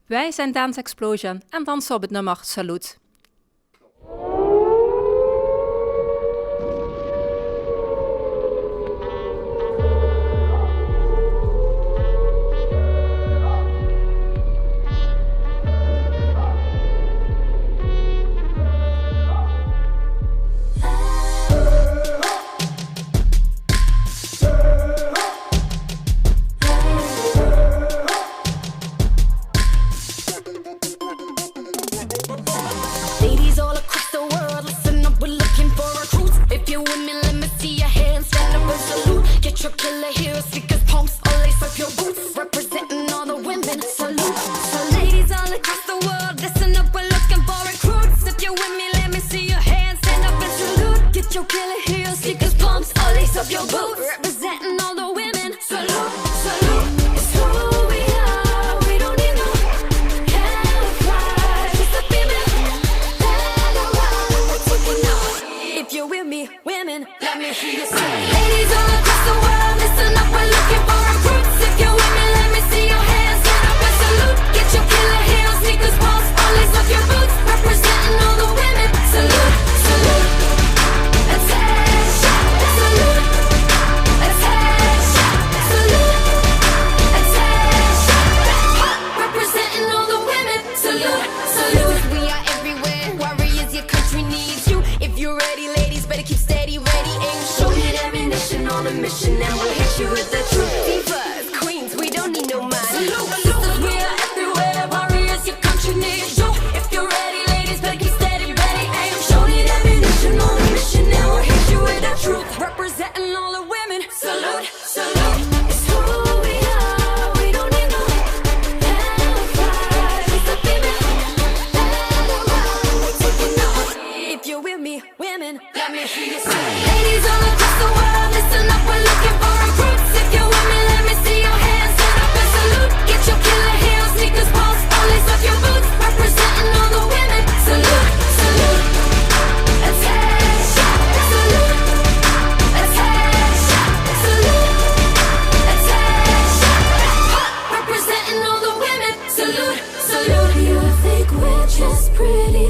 Wij zijn Dance Explosion en dansen op het nummer Salute. Ladies all across the world, listen up, we're looking for recruits. If you're women, let me see your hands, stand up and salute. Get your killer heels, sneakers, pumps, all lace up your boots. Representing all the women, salute. So ladies all across the world, listen up, we're looking for recruits. If you're with me, let me see your hands, stand up and salute. Get your killer heels, sneakers, pumps, all lace up your boots. Representing all the women, salute, salute. It's who we are, we don't need no camouflage. It's the female. If you're with me, women, let me hear you say. Ladies all across the world, listen up, we're looking for recruits. If you're with me, let me see your hands, stand up and salute. Get your killer heels, sneakers, pumps, all lace up your boots. Representing all the women, salute, salute. Attention, salute. Attention, salute. Attention, representing all the women, salute, salute. We are everywhere, warriors, your country needs you. If you're ready, ladies, better keep steady, ready, aim, show me the ammunition on a mission, and we'll hit you with the truth. Divas, queens, we don't need no man. Sisters, we are everywhere, warriors, your country needs you. If you're ready, ladies, better keep steady, ready, aim, show me the ammunition on a mission, and we'll hit you with the truth. Representing all the women, salute, salute. It's who we are, we don't need no camouflage. It's the female. If you're with me, women, let me hear you say. Ladies all across the world, listen up, we're looking for recruits. If you're with me, let me see your hands, stand up and salute. Get your killer heels, sneakers, pumps, all lace up your boots. Representing all the women, salute, salute. Attention, salute. Attention, salute. Attention, representing all the women, salute, salute. You think we're just pretty